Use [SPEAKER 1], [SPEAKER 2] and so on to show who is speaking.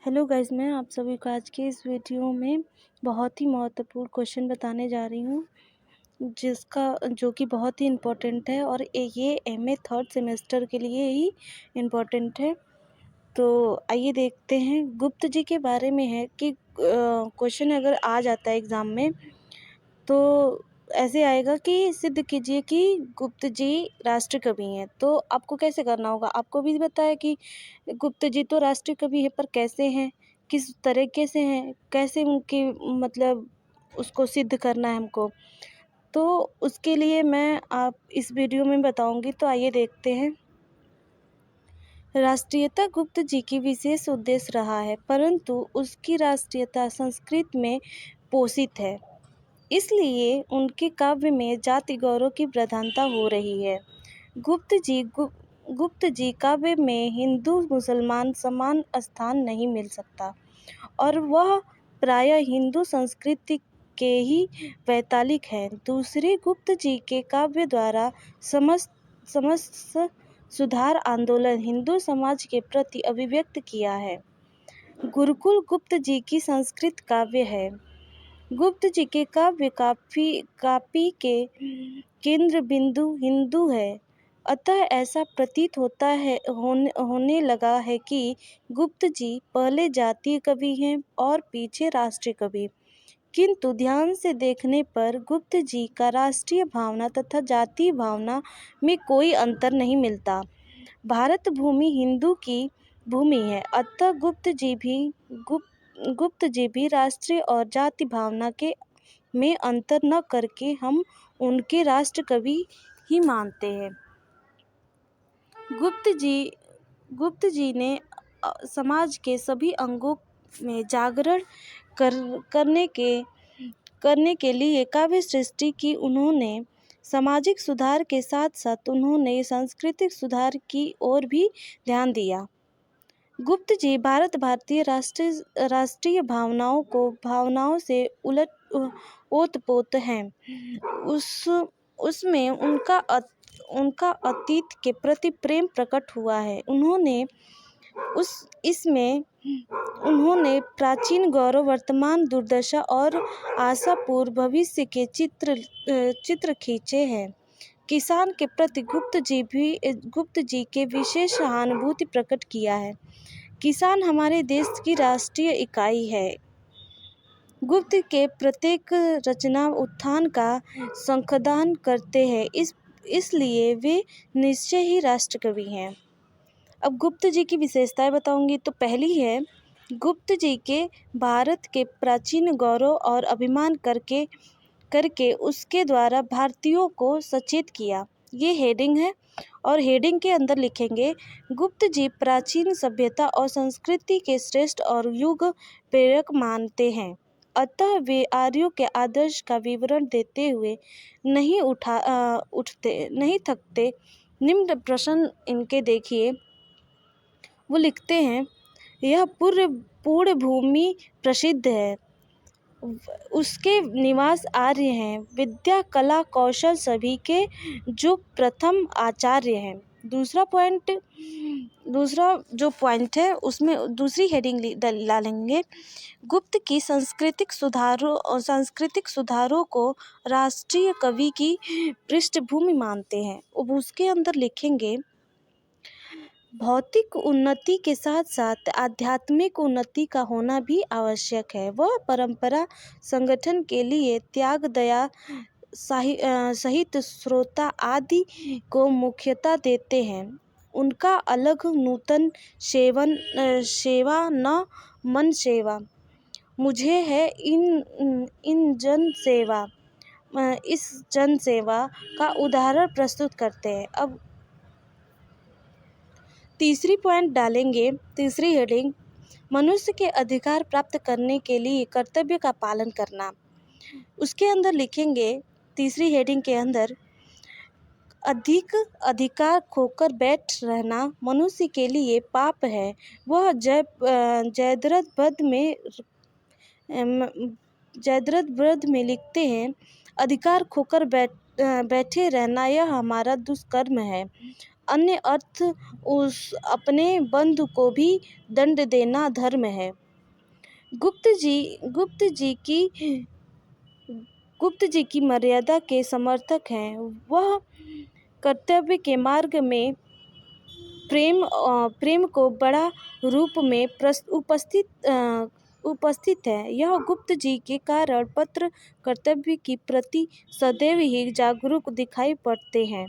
[SPEAKER 1] Hello guys, मैं आप सभी को आज के इस वीडियो में बहुत ही महत्वपूर्ण क्वेश्चन बताने जा रही हूँ, जो कि बहुत ही इम्पोर्टेंट है और ये एमए थर्ड सेमेस्टर के लिए ही इम्पोर्टेंट है। तो आइए देखते हैं। गुप्त जी के बारे में है कि क्वेश्चन अगर आ जाता है एग्ज़ाम में तो ऐसे आएगा कि सिद्ध कीजिए कि गुप्त जी राष्ट्र कवि हैं। तो आपको कैसे करना होगा, आपको भी पता है कि गुप्त जी तो राष्ट्रीय कवि है, पर कैसे हैं, किस तरीके से हैं, कैसे उनकी मतलब उसको सिद्ध करना है हमको। तो उसके लिए मैं आप इस वीडियो में बताऊंगी। तो आइए देखते हैं। राष्ट्रीयता गुप्त जी की विशेष उद्देश्य रहा है, परंतु उसकी राष्ट्रीयता संस्कृत में पोषित है, इसलिए उनके काव्य में जाति गौरव की प्रधानता हो रही है। गुप्त जी काव्य में हिंदू मुसलमान समान स्थान नहीं मिल सकता और वह प्रायः हिंदू संस्कृति के ही वैतालिक हैं। दूसरे, गुप्त जी के काव्य द्वारा समस्त सुधार आंदोलन हिंदू समाज के प्रति अभिव्यक्त किया है। गुरुकुल गुप्त जी की संस्कृत काव्य है। गुप्त जी के काव्य कापी के केंद्र बिंदु हिंदू है, अतः ऐसा प्रतीत होने लगा है कि गुप्त जी पहले जातीय कवि हैं और पीछे राष्ट्रीय कवि। किंतु ध्यान से देखने पर गुप्त जी का राष्ट्रीय भावना तथा जातीय भावना में कोई अंतर नहीं मिलता। भारत भूमि हिंदू की भूमि है, अतः गुप्त जी भी राष्ट्रीय और जाति भावना के में अंतर न करके हम उनके राष्ट्र कवि ही मानते हैं। गुप्त जी ने समाज के सभी अंगों में जागरण करने के लिए काव्य सृष्टि की। उन्होंने सामाजिक सुधार के साथ साथ उन्होंने सांस्कृतिक सुधार की ओर भी ध्यान दिया। गुप्त जी भारतीय राष्ट्रीय भावनाओं से ओतप्रोत हैं। उसमें उनका अतीत के प्रति प्रेम प्रकट हुआ है। इसमें उन्होंने प्राचीन गौरव, वर्तमान दुर्दशा और आशापूर्ण भविष्य के चित्र खींचे हैं। किसान के प्रति गुप्त जी के विशेष सहानुभूति प्रकट किया है। किसान हमारे देश की राष्ट्रीय इकाई है। गुप्त के प्रत्येक रचना उत्थान का संपादन करते हैं, इसलिए वे निश्चय ही राष्ट्रकवि हैं। अब गुप्त जी की विशेषताएं बताऊंगी। तो पहली है, गुप्त जी के भारत के प्राचीन गौरव और अभिमान करके उसके द्वारा भारतीयों को सचेत किया। ये हेडिंग है और हेडिंग के अंदर लिखेंगे, गुप्त जी प्राचीन सभ्यता और संस्कृति के श्रेष्ठ और युग प्रेरक मानते हैं, अतः वे आर्यों के आदर्श का विवरण देते हुए नहीं थकते। निम्न प्रश्न इनके देखिए। वो लिखते हैं, यह पूर्ण भूमि प्रसिद्ध है, उसके निवास आर्य हैं, विद्या कला कौशल सभी के जो प्रथम आचार्य हैं। दूसरा जो पॉइंट है उसमें दूसरी हेडिंग डालेंगे, गुप्त की सांस्कृतिक सुधारों को राष्ट्रीय कवि की पृष्ठभूमि मानते हैं। अब उसके अंदर लिखेंगे, भौतिक उन्नति के साथ साथ आध्यात्मिक उन्नति का होना भी आवश्यक है। वह परंपरा संगठन के लिए त्याग, दया सहित श्रोता आदि को मुख्यता देते हैं। उनका अलग नूतन सेवा न मन सेवा मुझे है इस जन सेवा का उदाहरण प्रस्तुत करते हैं। अब तीसरी पॉइंट डालेंगे, तीसरी हेडिंग, मनुष्य के अधिकार प्राप्त करने के लिए कर्तव्य का पालन करना। उसके अंदर लिखेंगे, तीसरी हेडिंग के अंदर, अधिक अधिकार खोकर बैठ रहना मनुष्य के लिए पाप है। वह जयद्रथ ब्रद में लिखते हैं, अधिकार खोकर बैठे रहना यह हमारा दुष्कर्म है। अन्य अर्थ उस अपने बंधु को भी दंड देना धर्म है। गुप्त जी की मर्यादा के समर्थक हैं। वह कर्तव्य के मार्ग में प्रेम को बड़ा रूप में उपस्थित है। यह गुप्त जी के कारण पत्र कर्तव्य के प्रति सदैव ही जागरूक दिखाई पड़ते हैं।